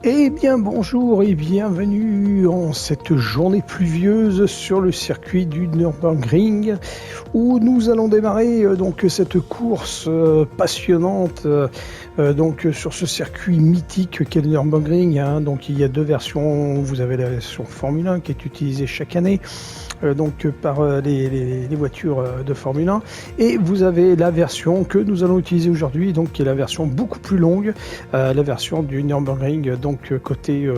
Eh bien bonjour et bienvenue en cette journée pluvieuse sur le circuit du Nürburgring où nous allons démarrer donc cette course passionnante donc sur ce circuit mythique qu'est le Nürburgring. Donc il y a deux versions, vous avez la version Formule 1 qui est utilisée chaque année donc par les voitures de Formule 1 et vous avez la version que nous allons utiliser aujourd'hui donc qui est la version beaucoup plus longue, la version du Nürburgring donc côté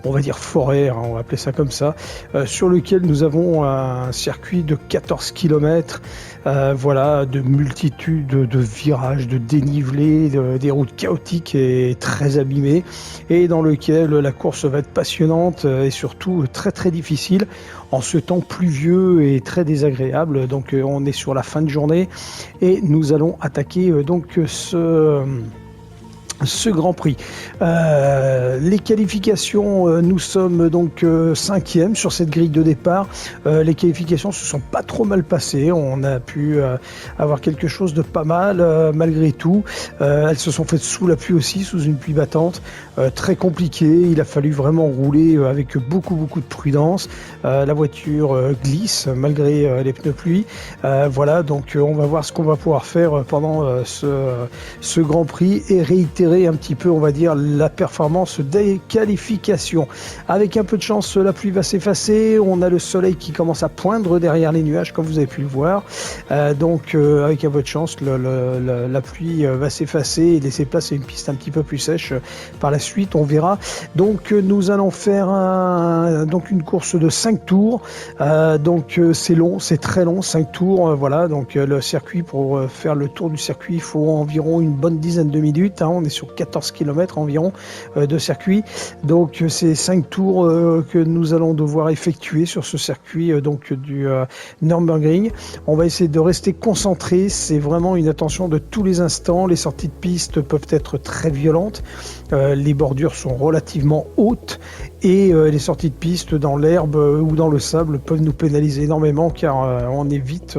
on va dire forêt, on va appeler ça comme ça, sur lequel nous avons un circuit de 14 km, voilà, de multitude de virages, de dénivelés, des routes chaotiques et très abîmées, et dans lequel la course va être passionnante et surtout très très difficile en ce temps pluvieux et très désagréable. Donc on est sur la fin de journée et nous allons attaquer donc ce Grand Prix. Les qualifications, nous sommes donc 5e sur cette grille de départ. Les qualifications se sont pas trop mal passées. On a pu avoir quelque chose de pas mal malgré tout. Elles se sont faites sous la pluie aussi, sous une pluie battante. Très compliqué. Il a fallu vraiment rouler avec beaucoup de prudence. La voiture glisse malgré les pneus pluie. Voilà, donc on va voir ce qu'on va pouvoir faire pendant ce Grand Prix et réitérer un petit peu, on va dire, la performance des qualifications. Avec un peu de chance, la pluie va s'effacer. On a le soleil qui commence à poindre derrière les nuages, comme vous avez pu le voir. Donc, avec un peu de chance, la pluie va s'effacer et laisser place à une piste un petit peu plus sèche. Par la suite, on verra. Donc, nous allons faire donc une course de 5 tours. Donc, c'est long, c'est très long, 5 tours. Voilà, donc le circuit, pour faire le tour du circuit, il faut environ une bonne dizaine de minutes. On est sur 14 km environ de circuit. Donc c'est 5 tours que nous allons devoir effectuer sur ce circuit donc du Nürburgring. On va essayer de rester concentré. C'est vraiment une attention de tous les instants. Les sorties de piste peuvent être très violentes. Les bordures sont relativement hautes et les sorties de piste dans l'herbe ou dans le sable peuvent nous pénaliser énormément car on est vite,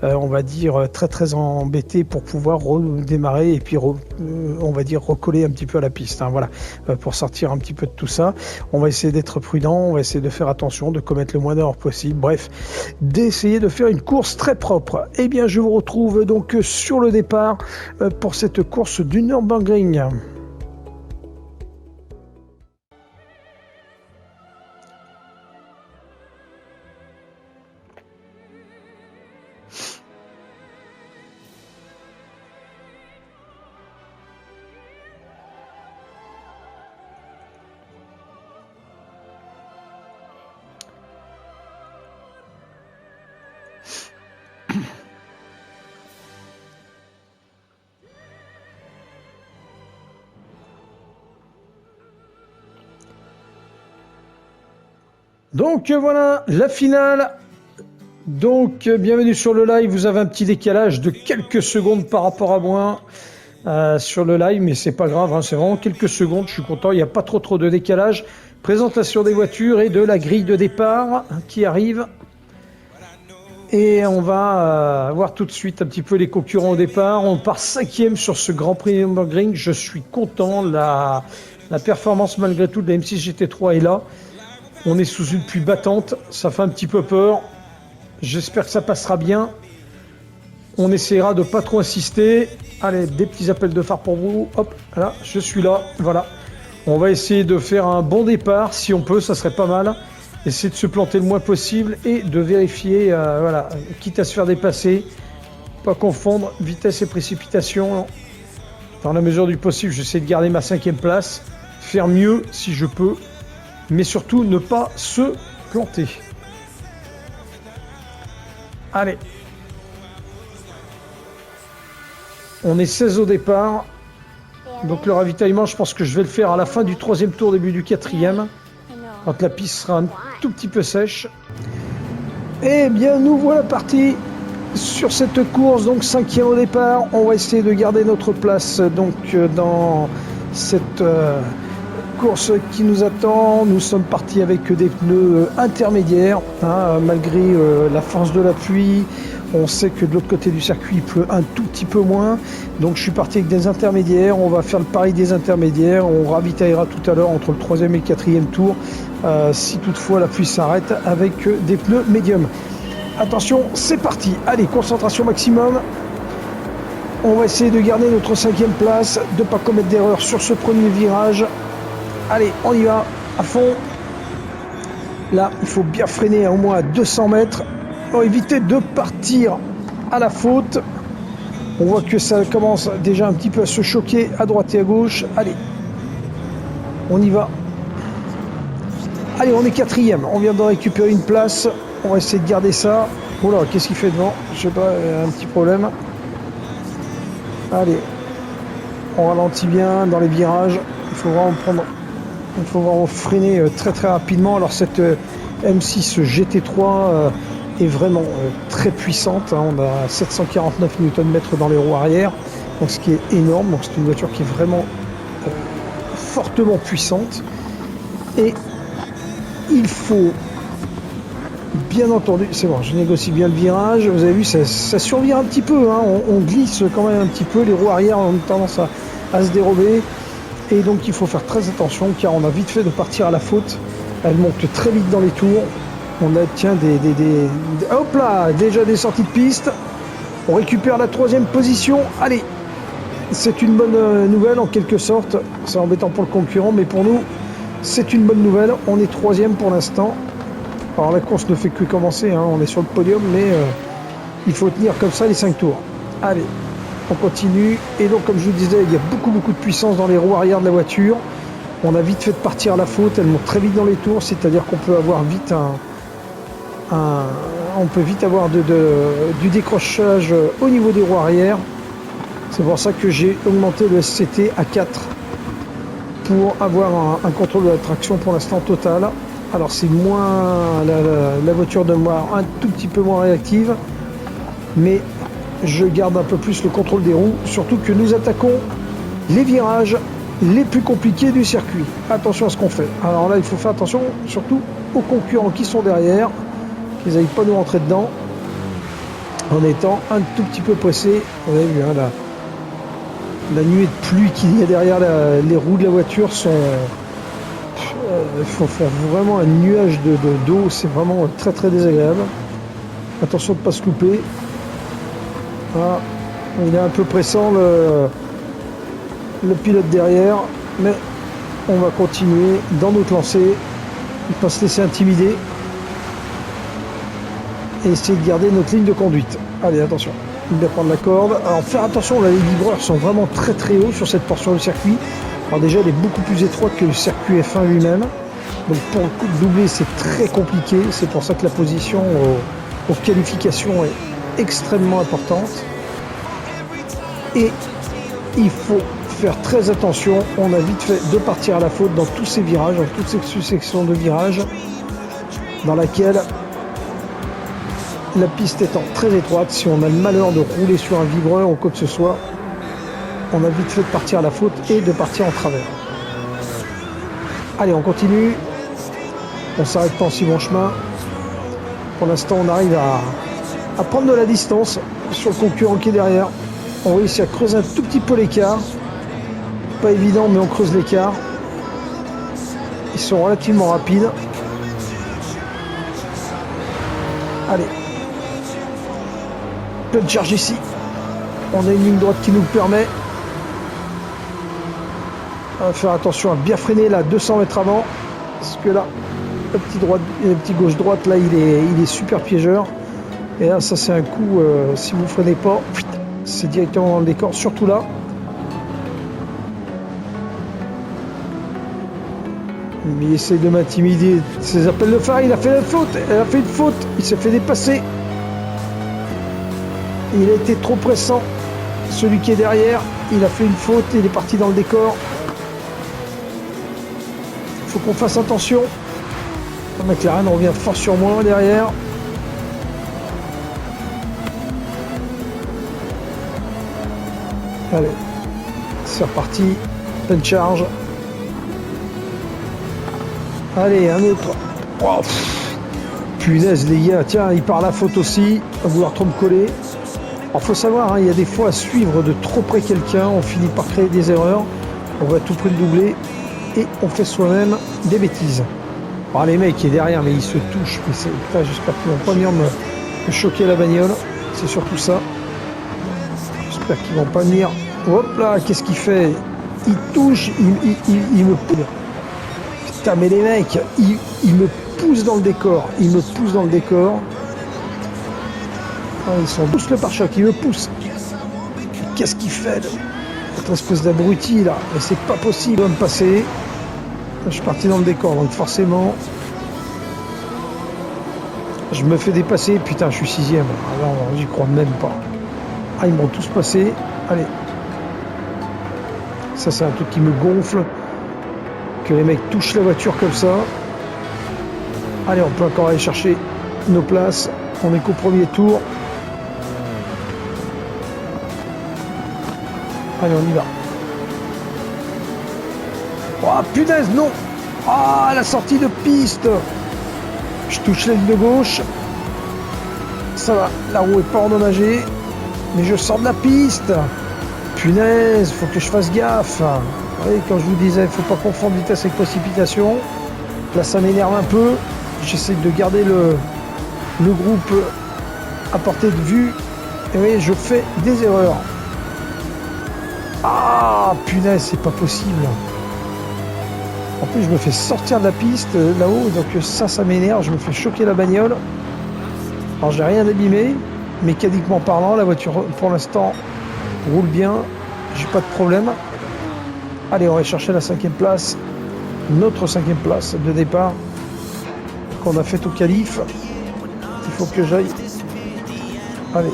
on va dire, très embêté pour pouvoir redémarrer et puis on va dire recoller un petit peu à la piste. Voilà, pour sortir un petit peu de tout ça. On va essayer d'être prudent, on va essayer de faire attention, de commettre le moins d'erreurs possible. Bref, d'essayer de faire une course très propre. Eh bien, je vous retrouve donc sur le départ pour cette course du Nürburgring. Donc voilà, la finale. Donc bienvenue sur le live, vous avez un petit décalage de quelques secondes par rapport à moi sur le live, mais c'est pas grave, c'est vraiment quelques secondes, je suis content, il n'y a pas trop de décalage. Présentation des voitures et de la grille de départ qui arrive. Et on va voir tout de suite un petit peu les concurrents au départ. On part 5e sur ce Grand Prix Nürburgring, je suis content, la performance malgré tout de la M6 GT3 est là. On est sous une pluie battante, ça fait un petit peu peur. J'espère que ça passera bien. On essaiera de pas trop insister. Allez, des petits appels de phare pour vous. Hop, là, je suis là. Voilà. On va essayer de faire un bon départ. Si on peut, ça serait pas mal. Essayer de se planter le moins possible et de vérifier, voilà, quitte à se faire dépasser. Pas confondre vitesse et précipitation. Dans la mesure du possible, j'essaie de garder ma 5e place. Faire mieux si je peux. Mais surtout, ne pas se planter. Allez. On est 16 au départ. Donc le ravitaillement, je pense que je vais le faire à la fin du 3e tour, début du 4e. Quand la piste sera un tout petit peu sèche. Eh bien, nous voilà partis sur cette course. Donc 5e au départ. On va essayer de garder notre place donc dans cette course qui nous attend. Nous sommes partis avec des pneus intermédiaires, hein, malgré la force de la pluie. On sait que de l'autre côté du circuit, il pleut un tout petit peu moins. Donc je suis parti avec des intermédiaires. On va faire le pari des intermédiaires. On ravitaillera tout à l'heure entre le 3e et le 4e tour, si toutefois la pluie s'arrête, avec des pneus médiums. Attention, c'est parti. Allez, concentration maximum. On va essayer de garder notre 5e place, de ne pas commettre d'erreur sur ce premier virage. Allez, on y va, à fond. Là, il faut bien freiner au moins à 200 mètres pour éviter de partir à la faute. On voit que ça commence déjà un petit peu à se choquer à droite et à gauche. Allez, on y va. Allez, on est 4e. On vient de récupérer une place. On va essayer de garder ça. Oh là, qu'est-ce qu'il fait devant? Je sais pas, un petit problème. Allez, on ralentit bien dans les virages. Il faut vraiment freiner très très rapidement. Alors cette M6 GT3 est vraiment très puissante. Hein. On a 749 Nm dans les roues arrière, donc ce qui est énorme. Donc c'est une voiture qui est vraiment fortement puissante. Et il faut, bien entendu, c'est bon, je négocie bien le virage. Vous avez vu, ça survire un petit peu. Hein. On glisse quand même un petit peu. Les roues arrière ont tendance à se dérober. Et donc il faut faire très attention car on a vite fait de partir à la faute. Elle monte très vite dans les tours. On a, tiens, hop là, déjà des sorties de piste. On récupère la 3e position. Allez, c'est une bonne nouvelle en quelque sorte. C'est embêtant pour le concurrent, mais pour nous, c'est une bonne nouvelle. On est 3e pour l'instant. Alors la course ne fait que commencer, hein. On est sur le podium, mais il faut tenir comme ça les 5 tours. Allez, on continue. Et donc, comme je vous disais, il y a beaucoup de puissance dans les roues arrière de la voiture. On a vite fait de partir à la faute. Elle monte très vite dans les tours, c'est-à-dire qu'on peut avoir vite on peut vite avoir du décrochage au niveau des roues arrière. C'est pour ça que j'ai augmenté le SCT à 4 pour avoir un contrôle de la traction pour l'instant total. Alors c'est moins la voiture de moi un tout petit peu moins réactive, mais je garde un peu plus le contrôle des roues, surtout que nous attaquons les virages les plus compliqués du circuit. Attention à ce qu'on fait. Alors là, il faut faire attention surtout aux concurrents qui sont derrière, qu'ils n'aillent pas nous rentrer dedans en étant un tout petit peu pressés. Vous avez vu, hein, la nuée de pluie qu'il y a derrière les roues de la voiture sont... Il faut faire vraiment un nuage d'eau, c'est vraiment très très désagréable. Attention de ne pas se couper. Voilà. Il est un peu pressant le pilote derrière, mais on va continuer dans notre lancée, ne pas se laisser intimider et essayer de garder notre ligne de conduite. Allez, attention, bien prendre la corde. Alors faire attention, là, les vibreurs sont vraiment très très hauts sur cette portion du circuit. Alors déjà, elle est beaucoup plus étroite que le circuit F1 lui-même. Donc pour le coup de doubler, c'est très compliqué. C'est pour ça que la position aux qualifications est extrêmement importante. Et il faut faire très attention. On a vite fait de partir à la faute dans tous ces virages, dans toutes ces sections de virages, dans laquelle la piste étant très étroite, si on a le malheur de rouler sur un vibreur ou quoi que ce soit, on a vite fait de partir à la faute et de partir en travers. Allez, on continue. On s'arrête pas en si bon chemin. Pour l'instant, on arrive à prendre de la distance sur le concurrent qui est derrière. On réussit à creuser un tout petit peu l'écart. Pas évident, mais on creuse l'écart. Ils sont relativement rapides. Allez. Pleine charge ici. On a une ligne droite qui nous le permet. On va faire attention à bien freiner là, 200 mètres avant. Parce que là, le petit gauche-droite, là, il est super piégeur. Et là, ça, c'est un coup, si vous ne freinez pas, c'est directement dans le décor, surtout là. Mais il essaye de m'intimider. Ses appels de phare, il a fait la faute. Elle a fait une faute. Il s'est fait dépasser. Il a été trop pressant. Celui qui est derrière, il a fait une faute. Il est parti dans le décor. Il faut qu'on fasse attention. McLaren revient fort sur moi derrière. Allez, c'est reparti. Pleine charge. Allez, un autre. Oh, punaise, les gars. Tiens, il part la faute aussi. À vouloir trop me coller. Alors, faut savoir, hein, il y a des fois à suivre de trop près quelqu'un. On finit par créer des erreurs. On va tout près le doubler. Et on fait soi-même des bêtises. Alors, les mecs qui est derrière, mais ils se touchent. Mais putain, j'espère qu'ils vont pas venir me choquer la bagnole. C'est surtout ça. J'espère qu'ils vont pas venir. Hop là, qu'est-ce qu'il fait? Il touche, il me pousse. Putain, mais les mecs, ils me poussent dans le décor. Ils me poussent dans le décor. Ah, ils sont tous le pare-choc, ils me poussent. Qu'est-ce qu'il fait, cette espèce d'abruti là? Mais c'est pas possible, il va me passer. Je suis parti dans le décor, donc forcément, je me fais dépasser. Putain, je suis 6ème. Alors, j'y crois même pas. Ah, ils m'ont tous passé. Allez. Ça, c'est un truc qui me gonfle. Que les mecs touchent la voiture comme ça. Allez, on peut encore aller chercher nos places. On est qu'au premier tour. Allez, on y va. Oh, punaise, non! Ah, la sortie de piste! Je touche la ligne de gauche. Ça va, la roue est pas endommagée. Mais je sors de la piste. Punaise, faut que je fasse gaffe. Vous voyez, quand je vous disais, faut pas confondre vitesse avec précipitation. Là, ça m'énerve un peu. J'essaie de garder le groupe à portée de vue. Et vous voyez, je fais des erreurs. Ah, punaise, c'est pas possible. En plus, je me fais sortir de la piste là-haut. Donc ça m'énerve. Je me fais choquer la bagnole. Alors, j'ai rien abîmé. Mécaniquement parlant, la voiture, pour l'instant, roule bien. J'ai pas de problème. Allez, on va chercher la 5e place. Notre 5e place de départ qu'on a faite au qualif. Il faut que j'aille. Allez.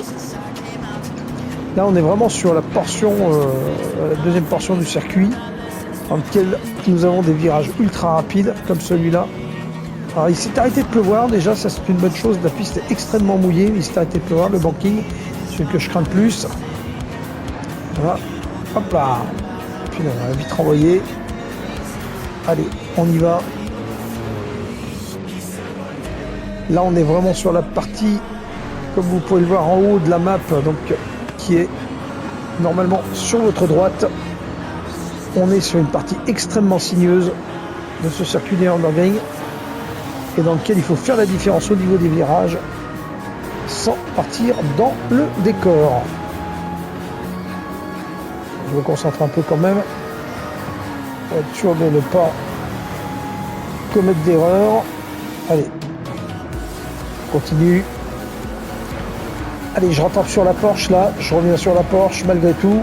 Là, on est vraiment sur la portion, la deuxième portion du circuit, dans lequel nous avons des virages ultra rapides, comme celui-là. Alors, il s'est arrêté de pleuvoir, déjà, ça c'est une bonne chose. La piste est extrêmement mouillée, il s'est arrêté de pleuvoir, le banking, celui que je crains le plus. Voilà. Hop là. Puis on va vite renvoyer. Allez, on y va. Là, on est vraiment sur la partie, comme vous pouvez le voir en haut de la map, donc qui est normalement sur votre droite. On est sur une partie extrêmement sinueuse de ce circuit des Nürburgring et dans lequel il faut faire la différence au niveau des virages sans partir dans le décor. Je me concentre un peu quand même pour être sûr de ne pas commettre d'erreur. Allez, continue. Allez, je rattrape sur la Porsche là, je reviens sur la Porsche malgré tout.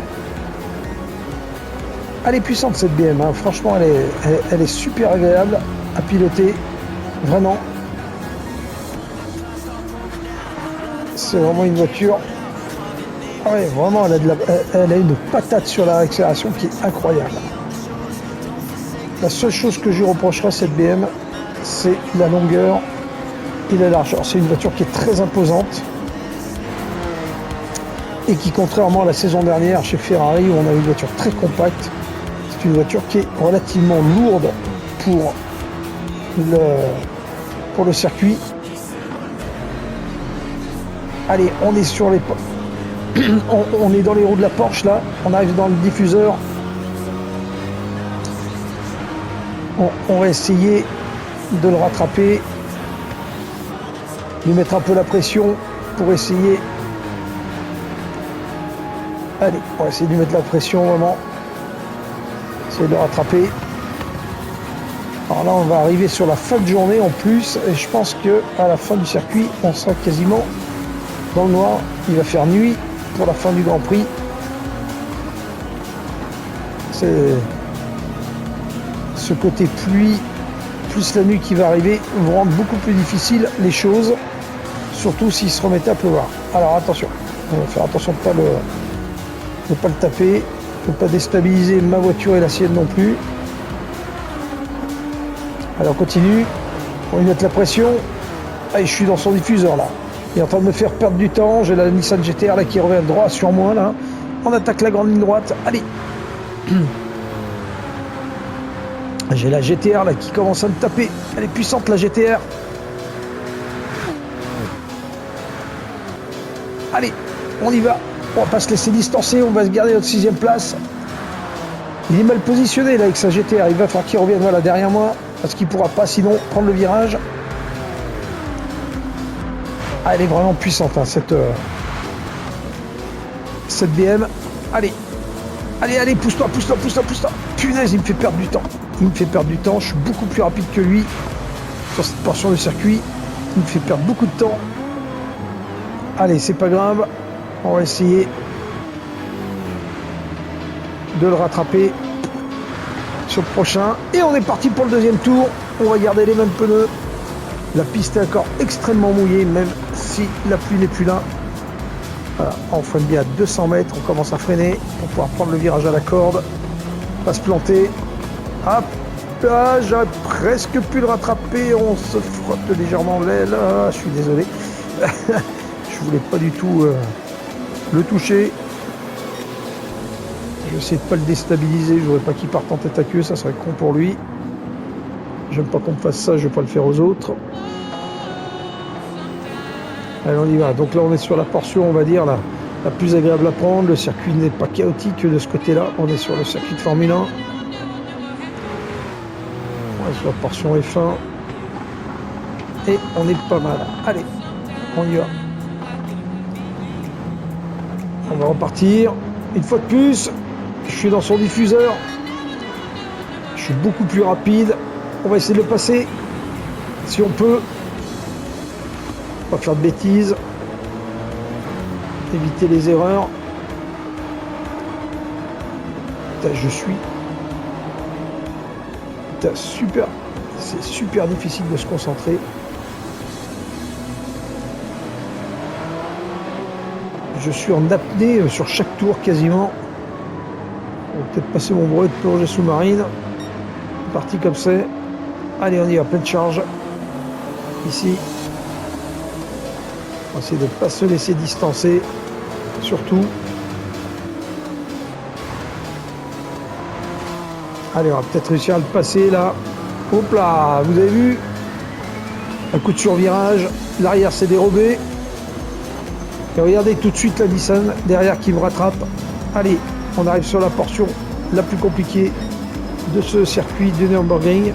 Elle est puissante cette BM, hein. Franchement elle est super agréable à piloter, vraiment. C'est vraiment une voiture. Ah ouais, vraiment elle a une patate sur la accélération qui est incroyable. La seule chose que je lui reprocherai à cette BM, c'est la longueur et la largeur. C'est une voiture qui est très imposante. Et qui, contrairement à la saison dernière chez Ferrari où on a une voiture très compacte, c'est une voiture qui est relativement lourde pour le circuit. Allez, on est sur les on est dans les roues de la Porsche là, on arrive dans le diffuseur. On va essayer de le rattraper, lui mettre un peu la pression pour essayer. Allez, on va essayer de lui mettre la pression vraiment. Essayer de le rattraper. Alors là, on va arriver sur la fin de journée en plus. Et je pense qu'à la fin du circuit, on sera quasiment dans le noir. Il va faire nuit pour la fin du Grand Prix. C'est ce côté pluie, plus la nuit qui va arriver, vont rendre beaucoup plus difficile les choses. Surtout s'il se remettait à pleuvoir. Alors attention, on va faire attention de ne pas le taper, de ne pas déstabiliser ma voiture et la sienne non plus. Alors on continue, on va lui mettre la pression. Allez, je suis dans son diffuseur là. Il est en train de me faire perdre du temps. J'ai la Nissan GT-R là qui revient droit sur moi là. On attaque la grande ligne droite. Allez. J'ai la GTR là qui commence à me taper. Elle est puissante la GTR. Allez, on y va. On va pas se laisser distancer, on va se garder notre 6ème place. Il est mal positionné là avec sa GTR. Il va falloir qu'il revienne voilà, derrière moi. Parce qu'il ne pourra pas sinon prendre le virage. Ah, elle est vraiment puissante hein, cette BM. Allez. Allez, pousse-toi. Punaise, il me fait perdre du temps. Je suis beaucoup plus rapide que lui sur cette portion de circuit. Il me fait perdre beaucoup de temps. Allez, c'est pas grave. On va essayer de le rattraper sur le prochain. Et on est parti pour le deuxième tour. On va garder les mêmes pneus. La piste est encore extrêmement mouillée, même si la pluie n'est plus là. Voilà, on freine bien à 200 mètres. On commence à freiner pour pouvoir prendre le virage à la corde. Pas se planter. Hop là, j'aurais presque pu le rattraper. On se frotte légèrement l'aile. Ah, je suis désolé. Je voulais pas du tout le toucher. Je vais essayer de pas le déstabiliser. Je voudrais pas qu'il parte en tête à queue. Ça serait con pour lui. J'aime pas qu'on me fasse ça. Je vais pas le faire aux autres. Allez, on y va. Donc là, on est sur la portion, on va dire, la plus agréable à prendre. Le circuit n'est pas chaotique de ce côté-là. On est sur le circuit de Formule 1. On est sur la portion F1. Et on est pas mal. Allez, on y va. On va repartir. Une fois de plus, je suis dans son diffuseur. Je suis beaucoup plus rapide. On va essayer de le passer. Si on peut. Pas faire de bêtises. Éviter les erreurs. Putain, je suis. Putain, super. C'est super difficile de se concentrer. Je suis en apnée sur chaque tour quasiment. On va peut-être passer mon brevet de plongée sous-marine. Parti comme c'est. Allez, on y va, pleine charge. Ici. On va essayer de ne pas se laisser distancer. Surtout. Allez, on va peut-être réussir à le passer là. Hop là, vous avez vu? Un coup de survirage. L'arrière s'est dérobé. Et regardez tout de suite la Nissan derrière qui me rattrape. Allez, on arrive sur la portion la plus compliquée de ce circuit de Nürburgring.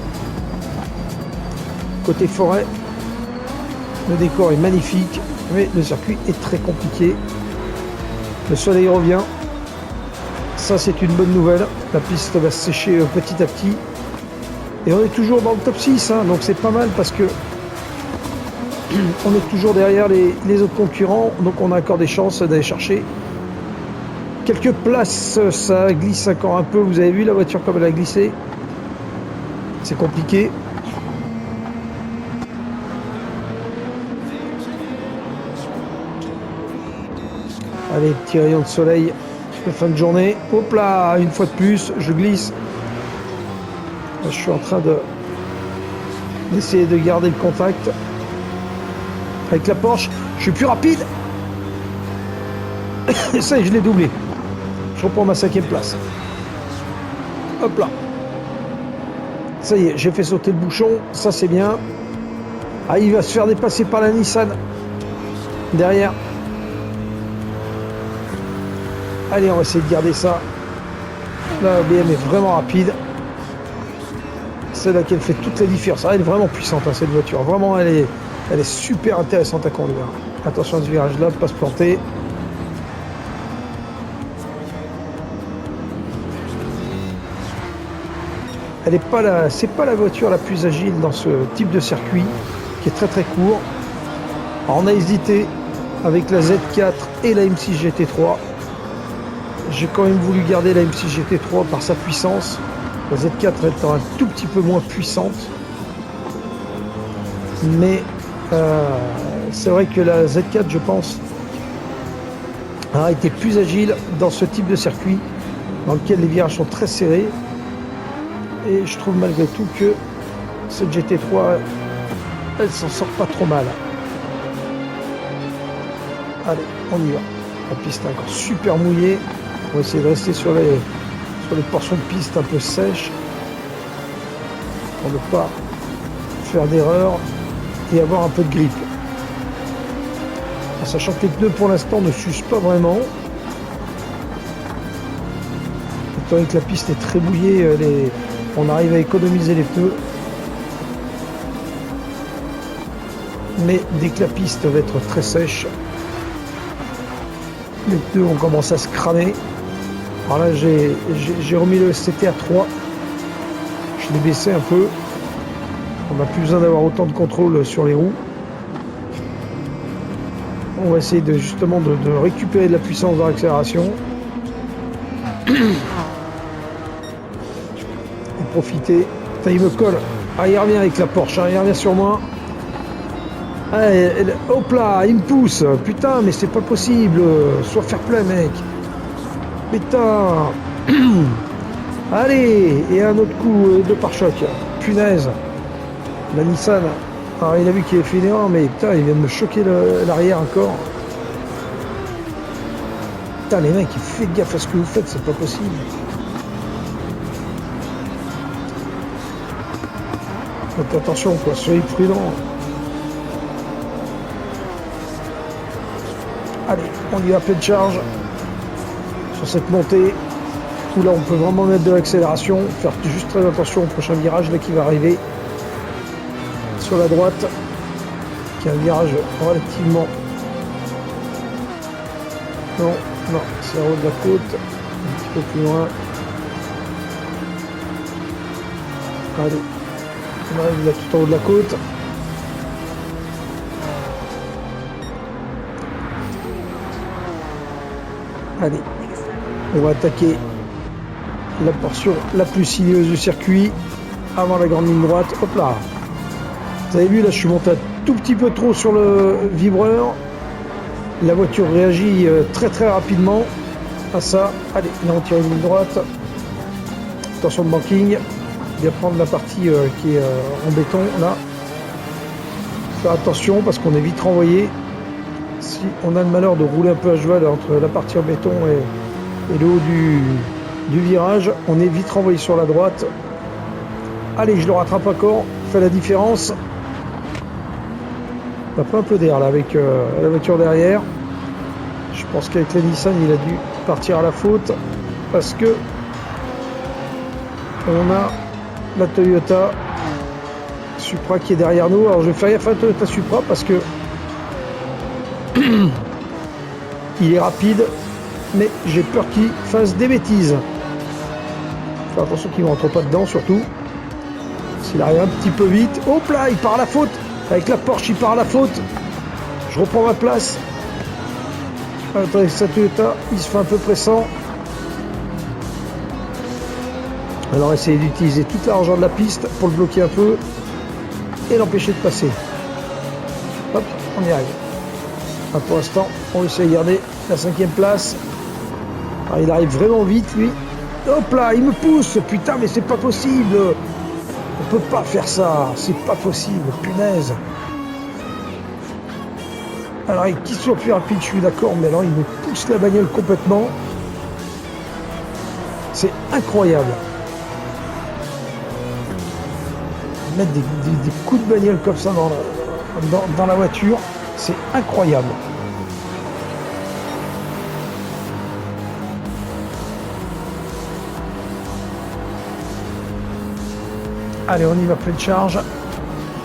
Côté forêt, le décor est magnifique, mais le circuit est très compliqué. Le soleil revient. Ça, c'est une bonne nouvelle. La piste va se sécher petit à petit. Et on est toujours dans le top 6, hein, donc c'est pas mal parce que on est toujours derrière les autres concurrents, donc on a encore des chances d'aller chercher quelques places. Ça glisse encore un peu, vous avez vu la voiture comme elle a glissé. C'est compliqué. Allez, petit rayon de soleil de fin de journée. Hop là, une fois de plus, je glisse. Là, je suis en train d'essayer de garder le contact avec la Porsche. Je suis plus rapide. Et ça, je l'ai doublé. Je reprends ma 5e place. Hop là. Ça y est, j'ai fait sauter le bouchon. Ça, c'est bien. Ah, il va se faire dépasser par la Nissan. Derrière. Allez, on va essayer de garder ça. La BM est vraiment rapide. C'est là qu'elle fait toute la différence. Elle est vraiment puissante, hein, cette voiture. Vraiment, elle est super intéressante à conduire. Attention à ce virage-là, pas se planter. C'est pas la voiture la plus agile dans ce type de circuit, qui est très très court. Alors, on a hésité avec la Z4 et la M6 GT3. J'ai quand même voulu garder la M6 GT3 par sa puissance. La Z4 étant un tout petit peu moins puissante. Mais c'est vrai que la Z4, je pense, a été plus agile dans ce type de circuit, dans lequel les virages sont très serrés. Et je trouve malgré tout que cette GT3, elle s'en sort pas trop mal. Allez, on y va. La piste est encore super mouillée. On va essayer de rester sur les portions de piste un peu sèches. pour ne pas faire d'erreur et avoir un peu de grippe. En sachant que les pneus pour l'instant ne s'usent pas vraiment. Étant donné que la piste est très mouillée, on arrive à économiser les pneus. Mais dès que la piste va être très sèche, les pneus vont commencer à se cramer. Alors là, j'ai remis le SCT à 3. Je l'ai baissé un peu. On n'a plus besoin d'avoir autant de contrôle sur les roues. On va essayer justement de récupérer de la puissance dans l'accélération. Et profiter. Putain, il me colle. Ah, il revient avec la Porsche, hein, il revient sur moi. Allez, hop là, il me pousse. Putain, mais c'est pas possible. Sois fair play, mec. Putain. Allez, et un autre coup de pare-choc. Punaise. La Nissan. Alors, il a vu qu'il avait fait une erreur, mais putain, il vient de me choquer l'arrière encore. Putain, les mecs, faites gaffe à ce que vous faites, c'est pas possible. Faites attention, quoi, soyez prudents. Allez, on y va, pleine charge sur cette montée où là on peut vraiment mettre de l'accélération, faire juste très attention au prochain virage là qui va arriver sur la droite, qui est un virage relativement... Non, c'est en haut de la côte, un petit peu plus loin. Allez, on arrive là tout en haut de la côte. Allez, on va attaquer la portion la plus sinueuse du circuit avant la grande ligne droite. Hop là. Vous avez vu, là je suis monté un tout petit peu trop sur le vibreur. La voiture réagit très très rapidement à ça. Allez, là on tire une ligne droite. Attention de banking. Bien prendre la partie qui est en béton là. Faire attention parce qu'on est vite renvoyé. Si on a le malheur de rouler un peu à cheval entre la partie en béton et le haut du virage, on est vite renvoyé sur la droite. Allez, je le rattrape encore, fait la différence. On a pris un peu d'air là avec la voiture derrière. Je pense qu'avec la Nissan, il a dû partir à la faute parce que on a la Toyota Supra qui est derrière nous. Alors je vais faire gaffe à la Toyota Supra parce que il est rapide, mais j'ai peur qu'il fasse des bêtises. Faire attention qu'il ne rentre pas dedans, surtout. S'il arrive un petit peu vite. Hop là, il part à la faute. Avec la Porsche, il part à la faute. Je reprends ma place. Avec sa Toyota, il se fait un peu pressant. Alors, essayez d'utiliser toute la largeur de la piste pour le bloquer un peu et l'empêcher de passer. Hop, on y arrive. Pour l'instant, on essaie de garder la 5e place. Alors, il arrive vraiment vite, lui. Hop là, il me pousse. Putain, mais c'est pas possible. On peut pas faire ça. C'est pas possible. Punaise. Alors, qu'il soit plus rapide, je suis d'accord, mais alors, il me pousse la bagnole complètement. C'est incroyable. Mettre des coups de bagnole comme ça dans la voiture, c'est incroyable. Allez, on y va, pleine charge.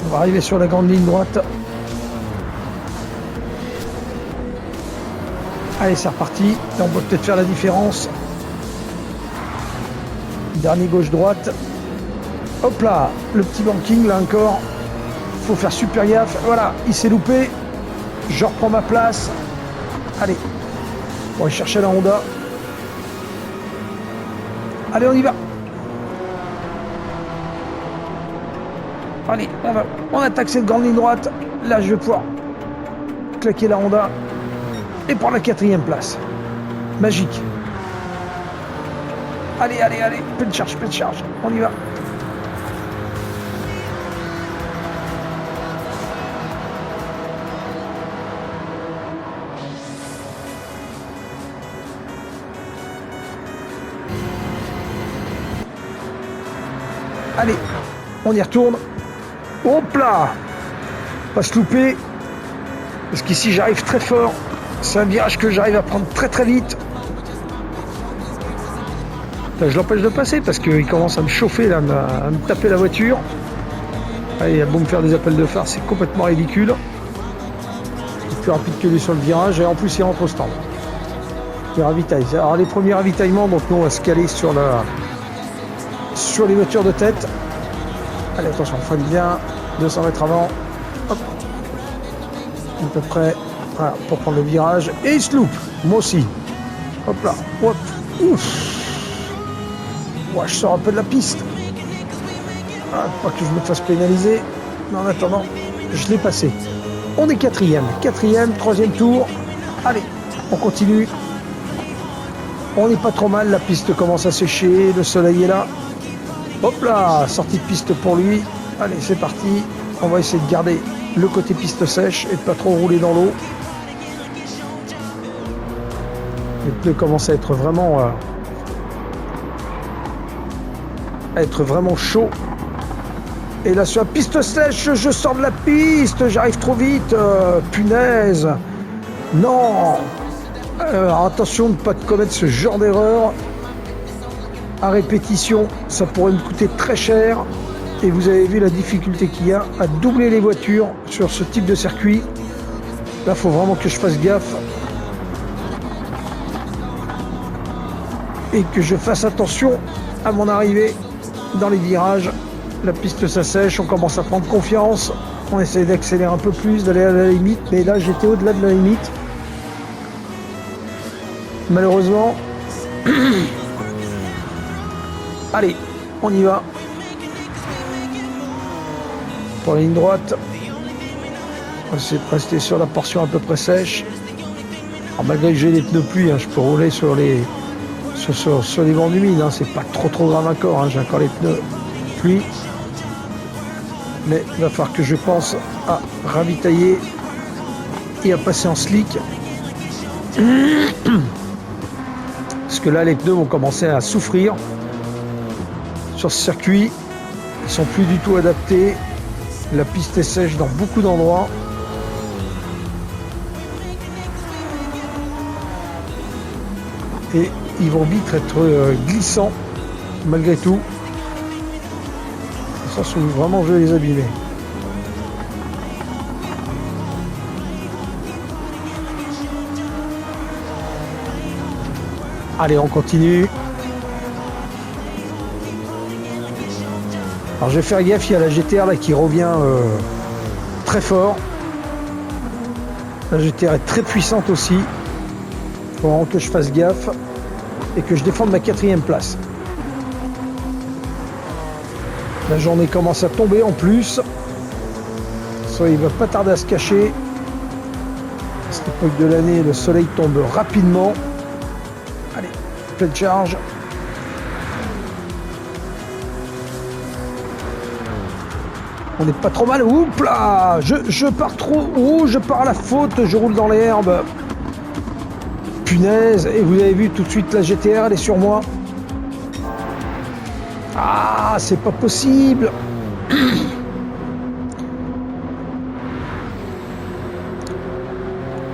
On va arriver sur la grande ligne droite. Allez, c'est reparti. Là, on peut peut-être faire la différence. Dernier gauche-droite. Hop là, le petit banking, là encore. Faut faire super gaffe. Voilà, il s'est loupé. Je reprends ma place. Allez, on va aller chercher la Honda. Allez, on y va. Allez, on attaque cette grande ligne droite. Là, je vais pouvoir claquer la Honda et prendre la 4e place. Magique. Allez, pleine charge. On y va. Allez, On y retourne. Hop là! Pas se louper. Parce qu'ici, j'arrive très fort. C'est un virage que j'arrive à prendre très très vite. Là, je l'empêche de passer parce qu'il commence à me chauffer, là, à me taper la voiture. Allez, il a beau me faire des appels de phare, c'est complètement ridicule. Il est plus rapide que lui sur le virage et en plus, il rentre au stand. Il ravitaille. Alors, les premiers ravitaillements, donc nous, on va se caler sur les voitures de tête. Allez, attention, on freine bien. 200 mètres avant. Hop. À peu près. Voilà, pour prendre le virage. Et il se loupe. Moi aussi. Hop là. Hop. Ouf. Ouais, je sors un peu de la piste. Ah, pas que je me fasse pénaliser. Mais en attendant, je l'ai passé. On est quatrième. Quatrième, troisième tour. Allez, on continue. On n'est pas trop mal. La piste commence à sécher. Le soleil est là. Hop là, sortie de piste pour lui. Allez, c'est parti. On va essayer de garder le côté piste sèche et de pas trop rouler dans l'eau. Les pneus commencent à être vraiment chaud. Et là sur la piste sèche, je sors de la piste, j'arrive trop vite, punaise. Non. Alors attention de ne pas commettre ce genre d'erreur. À répétition, ça pourrait me coûter très cher. Et vous avez vu la difficulté qu'il y a à doubler les voitures sur ce type de circuit. Là, il faut vraiment que je fasse gaffe. Et que je fasse attention à mon arrivée dans les virages. La piste s'assèche, on commence à prendre confiance. On essaie d'accélérer un peu plus, d'aller à la limite. Mais là, j'étais au-delà de la limite. Malheureusement. Allez, on y va. Pour la ligne droite. On va essayer de rester sur la portion à peu près sèche. Alors, malgré que j'ai les pneus pluie, je peux rouler sur les bancs humides. C'est pas trop grave encore. J'ai encore les pneus pluie. Mais il va falloir que je pense à ravitailler et à passer en slick. Parce que là, les pneus vont commencer à souffrir. Sur ce circuit, ils sont plus du tout adaptés. La piste est sèche dans beaucoup d'endroits. Et ils vont vite être glissants, malgré tout. Ça, c'est vraiment, je vais les abîmer. Allez, on continue. Alors je vais faire gaffe, il y a la GTR là qui revient très fort. La GTR est très puissante aussi. Il faut vraiment que je fasse gaffe et que je défende ma quatrième place. La journée commence à tomber en plus. Ça, il va pas tarder à se cacher. À cette époque de l'année, le soleil tombe rapidement. Allez, pleine charge. On n'est pas trop mal. Oups là, je pars trop. Oh, je pars à la faute. Je roule dans l'herbe. Punaise. Et vous avez vu tout de suite la GTR, elle est sur moi. Ah, c'est pas possible.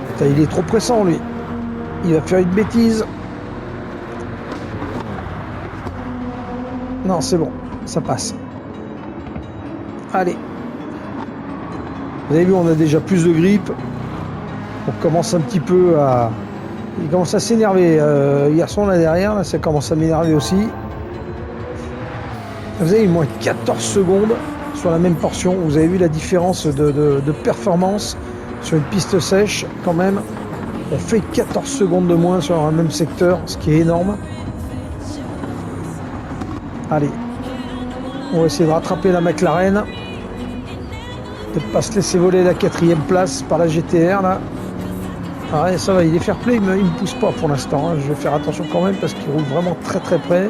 Putain, il est trop pressant lui. Il va faire une bêtise. Non, c'est bon. Ça passe. Allez. Vous avez vu, on a déjà plus de grippe. On commence un petit peu à... Il commence à s'énerver. Hier soir, là derrière, là, ça commence à m'énerver aussi. Vous avez moins 14 secondes sur la même portion. Vous avez vu la différence de performance sur une piste sèche quand même. On fait 14 secondes de moins sur un même secteur, ce qui est énorme. Allez. On va essayer de rattraper la McLaren. Peut-être pas se laisser voler la quatrième place par la GTR là. Ah ouais, ça va, il est fair play, mais il me pousse pas pour l'instant. Je vais faire attention quand même parce qu'il roule vraiment très très près.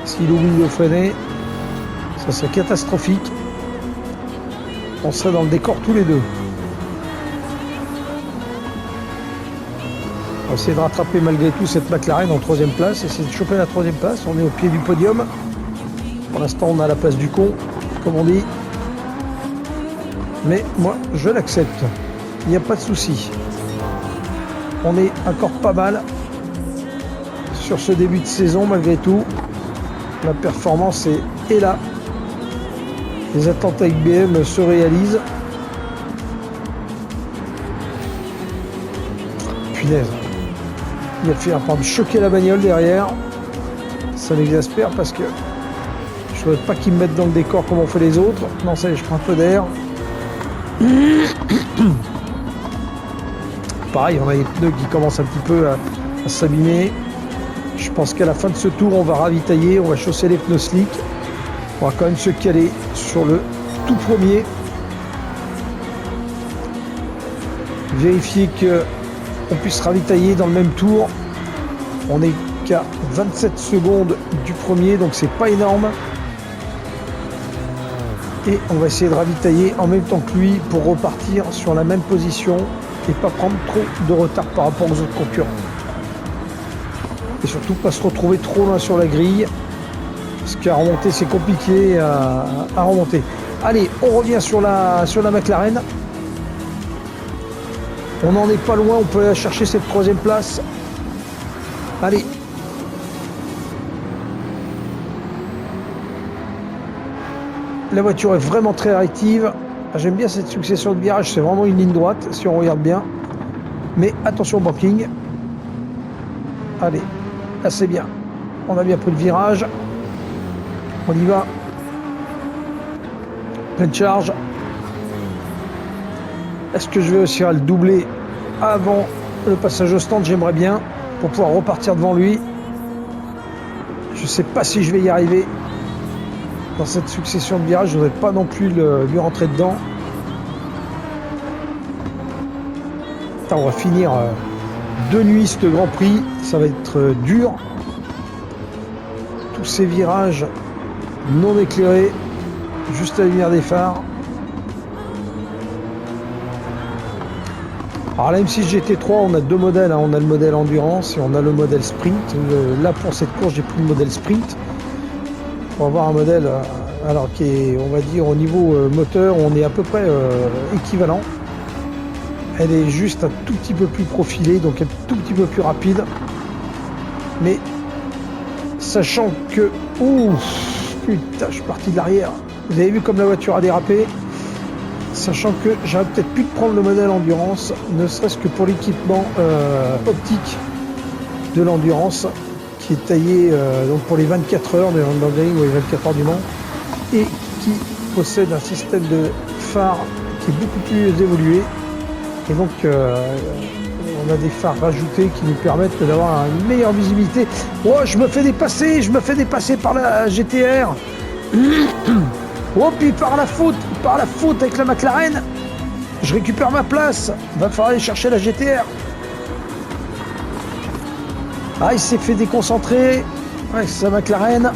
S'il oublie de freiner, ça serait catastrophique. On serait dans le décor tous les deux. On va essayer de rattraper malgré tout cette McLaren en troisième place. Essayer de choper la troisième place. On est au pied du podium. Pour l'instant, on a la place du con. comme on dit. Mais moi, je l'accepte. Il n'y a pas de souci. On est encore pas mal sur ce début de saison, malgré tout. La performance est là. Les attentes avec BM se réalisent. Punaise. Il a fait un choquer la bagnole derrière. Ça m'exaspère parce que je ne voudrais pas qu'ils me mettent dans le décor comme on fait les autres. Non, ça y est, je prends un peu d'air. Pareil, on a les pneus qui commencent un petit peu à s'abîmer. Je pense qu'à la fin de ce tour, on va ravitailler, on va chausser les pneus slick. On va quand même se caler sur le tout premier. Vérifier qu'on puisse ravitailler dans le même tour. On n'est qu'à 27 secondes du premier, donc c'est pas énorme. Et on va essayer de ravitailler en même temps que lui pour repartir sur la même position et pas prendre trop de retard par rapport aux autres concurrents. Et surtout pas se retrouver trop loin sur la grille, parce qu'à remonter c'est compliqué à remonter. Allez, on revient sur la McLaren. On n'en est pas loin, on peut aller chercher cette troisième place. Allez. La voiture est vraiment très réactive. J'aime bien cette succession de virages, c'est vraiment une ligne droite si on regarde bien. Mais attention au banking. Allez, là c'est bien. On a bien pris le virage. On y va. Pleine charge. Est-ce que je vais réussir à le doubler avant le passage au stand? J'aimerais bien pour pouvoir repartir devant lui. Je ne sais pas si je vais y arriver. Dans cette succession de virages, je ne voudrais pas non plus lui rentrer dedans. Attends, on va finir de nuit ce Grand Prix. Ça va être dur. Tous ces virages non éclairés, juste à la lumière des phares. Alors la M6 GT3, on a deux modèles. On a le modèle Endurance et on a le modèle Sprint. Là, pour cette course, j'ai pris le modèle Sprint. On va avoir un modèle alors qui est, on va dire, au niveau moteur, on est à peu près équivalent. Elle est juste un tout petit peu plus profilée, donc un tout petit peu plus rapide. Mais sachant que... Ouh, putain, je suis parti de l'arrière. Vous avez vu comme la voiture a dérapé. Sachant que j'aurais peut-être pu prendre le modèle Endurance, ne serait-ce que pour l'équipement optique de l'Endurance, qui est taillé donc pour les 24 heures de l'Andering ou les 24 heures du Mans, et qui possède un système de phare qui est beaucoup plus évolué. Et donc on a des phares rajoutés qui nous permettent d'avoir une meilleure visibilité. Oh, je me fais dépasser par la GTR. Oh, puis par la faute avec la McLaren. Je récupère ma place. Va falloir aller chercher la GTR. Ah, il s'est fait déconcentrer. Ouais, c'est sa McLaren.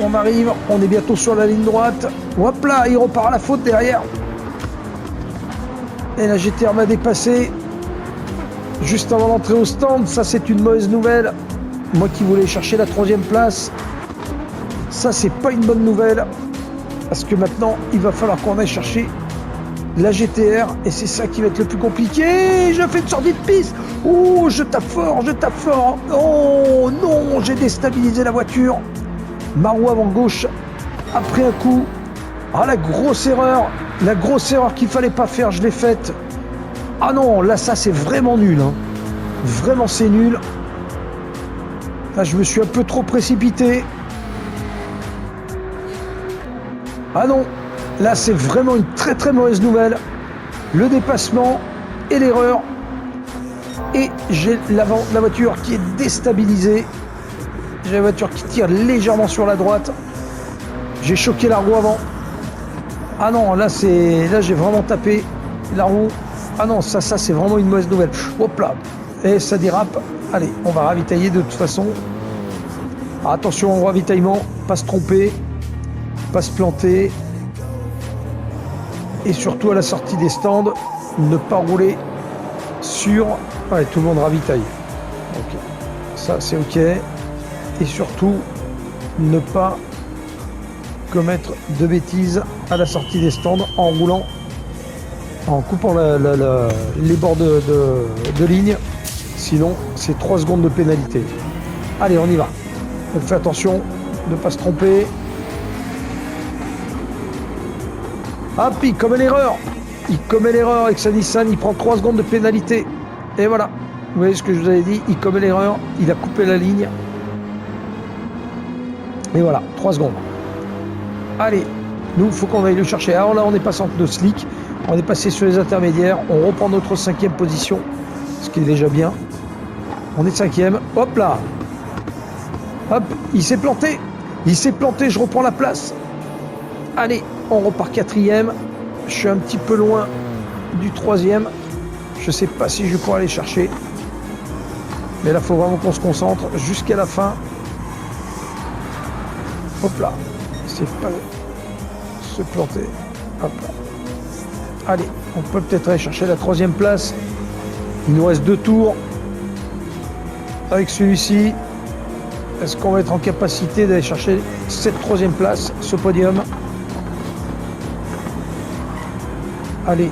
On arrive, on est bientôt sur la ligne droite. Hop là, il repart à la faute derrière. Et la GTR m'a dépassé. Juste avant d'entrer au stand, ça c'est une mauvaise nouvelle. Moi qui voulais chercher la troisième place. Ça, c'est pas une bonne nouvelle, parce que maintenant, il va falloir qu'on aille chercher la GTR, et c'est ça qui va être le plus compliqué. Je fais une sortie de piste. Oh, je tape fort. Oh non, j'ai déstabilisé la voiture. Ma roue avant gauche a pris un coup. Ah, la grosse erreur qu'il fallait pas faire, je l'ai faite. Ah non, là, ça, c'est vraiment nul. Hein. Vraiment, c'est nul. Là, je me suis un peu trop précipité. Ah non, là c'est vraiment une très très mauvaise nouvelle. Le dépassement et l'erreur. Et j'ai la voiture qui est déstabilisée. J'ai la voiture qui tire légèrement sur la droite. J'ai choqué la roue avant. Ah non, là j'ai vraiment tapé la roue. Ah non, ça c'est vraiment une mauvaise nouvelle. Hop là. Et ça dérape. Allez, on va ravitailler de toute façon. Alors, attention au ravitaillement, pas se tromper. Pas se planter, et surtout à la sortie des stands, ne pas rouler sur... Ouais, tout le monde ravitaille. Ok, ça c'est ok. Et surtout, ne pas commettre de bêtises à la sortie des stands en roulant, en coupant les bords de ligne. Sinon, c'est 3 secondes de pénalité. Allez, on y va. On fait attention de ne pas se tromper. Hop, il commet l'erreur. Il commet l'erreur avec sa Nissan. Il prend 3 secondes de pénalité. Et voilà. Vous voyez ce que je vous avais dit. Il commet l'erreur. Il a coupé la ligne. Et voilà, 3 secondes. Allez, nous, il faut qu'on aille le chercher. Alors là, on est passé entre nos slicks. On est passé sur les intermédiaires. On reprend notre 5e position. Ce qui est déjà bien. On est 5e. Hop là. Hop, il s'est planté. Il s'est planté, je reprends la place. Allez, on repart 4e. Je suis un petit peu loin du 3e. Je sais pas si je vais pouvoir aller chercher. Mais là, il faut vraiment qu'on se concentre jusqu'à la fin. Hop là. C'est pas se planter. Hop là. Allez, on peut peut-être aller chercher la 3e place. Il nous reste 2 tours. Avec celui-ci, est-ce qu'on va être en capacité d'aller chercher cette 3e place, ce podium? Allez,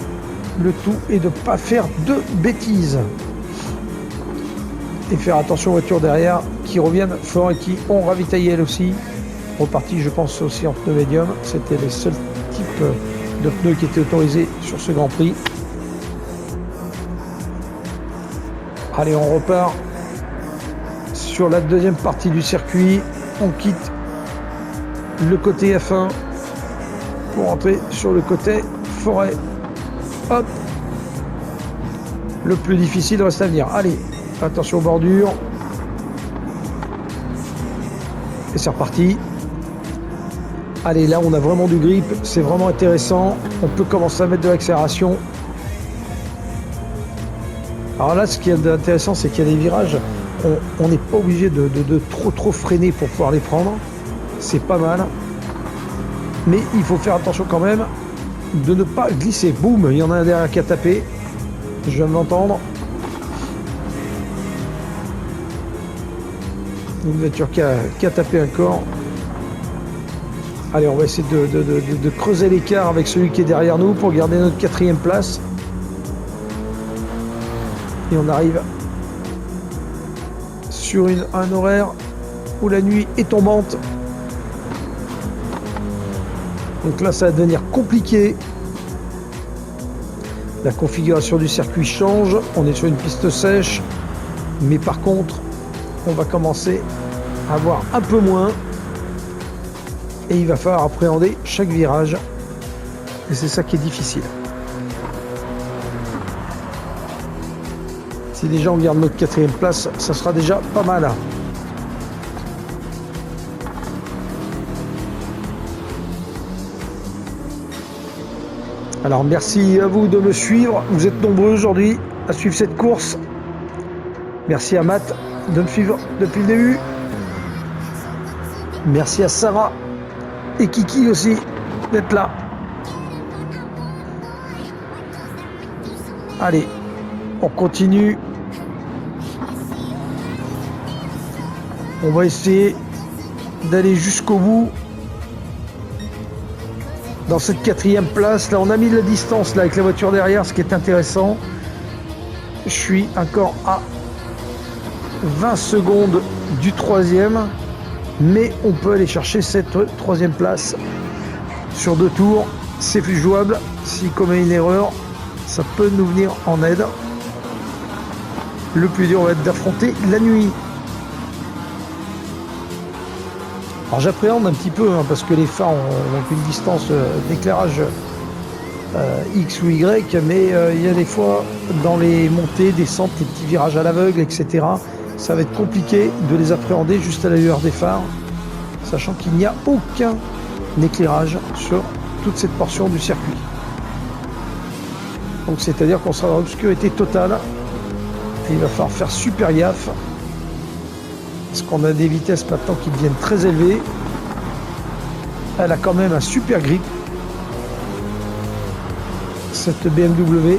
le tout est de ne pas faire de bêtises. Et faire attention aux voitures derrière qui reviennent fort et qui ont ravitaillé elles aussi. Reparti, je pense, aussi en pneus médium. C'était les seuls types de pneus qui étaient autorisés sur ce Grand Prix. Allez, on repart sur la 2e partie du circuit. On quitte le côté F1 pour entrer sur le côté forêt. Hop. Le plus difficile reste à venir. Allez, attention aux bordures. Et c'est reparti. Allez, là on a vraiment du grip, c'est vraiment intéressant. On peut commencer à mettre de l'accélération. Alors là, ce qui est intéressant, c'est qu'il y a des virages. On n'est pas obligé de trop freiner pour pouvoir les prendre. C'est pas mal. Mais il faut faire attention quand même de ne pas glisser. Boum, il y en a un derrière qui a tapé. Je viens de l'entendre. Une voiture qui a tapé un corps. Allez, on va essayer de creuser l'écart avec celui qui est derrière nous pour garder notre 4e place. Et on arrive sur un horaire où la nuit est tombante. Donc là, ça va devenir compliqué. La configuration du circuit change. On est sur une piste sèche. Mais par contre, on va commencer à voir un peu moins. Et il va falloir appréhender chaque virage. Et c'est ça qui est difficile. Si déjà on garde notre 4e place, ça sera déjà pas mal. Alors merci à vous de me suivre. Vous êtes nombreux aujourd'hui à suivre cette course. Merci à Matt de me suivre depuis le début. Merci à Sarah et Kiki aussi d'être là. Allez, on continue. On va essayer d'aller jusqu'au bout. Dans cette 4e place, là on a mis de la distance là, avec la voiture derrière, ce qui est intéressant. Je suis encore à 20 secondes du 3e. Mais on peut aller chercher cette 3e place sur 2 tours. C'est plus jouable. S'il commet une erreur, ça peut nous venir en aide. Le plus dur va être d'affronter la nuit. Alors j'appréhende un petit peu parce que les phares ont une distance d'éclairage X ou Y, mais il y a des fois dans les montées, descentes, les petits virages à l'aveugle, etc. Ça va être compliqué de les appréhender juste à la lueur des phares, sachant qu'il n'y a aucun éclairage sur toute cette portion du circuit. Donc c'est-à-dire qu'on sera dans l'obscurité totale et il va falloir faire super gaffe parce qu'on a des vitesses maintenant qui deviennent très élevées. Elle a quand même un super grip, cette BMW.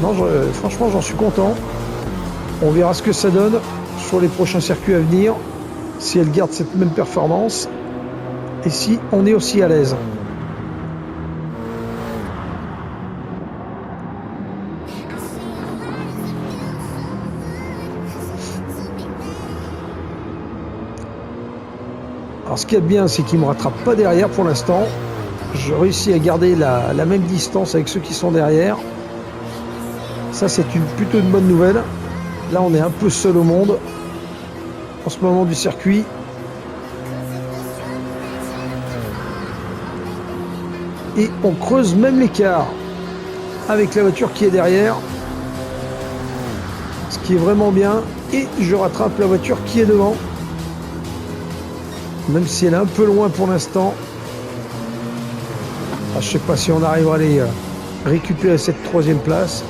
Non, franchement j'en suis content. On verra ce que ça donne sur les prochains circuits à venir, si elle garde cette même performance. Et si on est aussi à l'aise. Alors ce qu'il y a de bien, c'est qu'il ne me rattrape pas derrière pour l'instant. Je réussis à garder la même distance avec ceux qui sont derrière. Ça, c'est plutôt une bonne nouvelle. Là, on est un peu seul au monde en ce moment du circuit. Et on creuse même l'écart avec la voiture qui est derrière. Ce qui est vraiment bien. Et je rattrape la voiture qui est devant. Même si elle est un peu loin pour l'instant. Je ne sais pas si on arrivera à aller récupérer cette troisième place.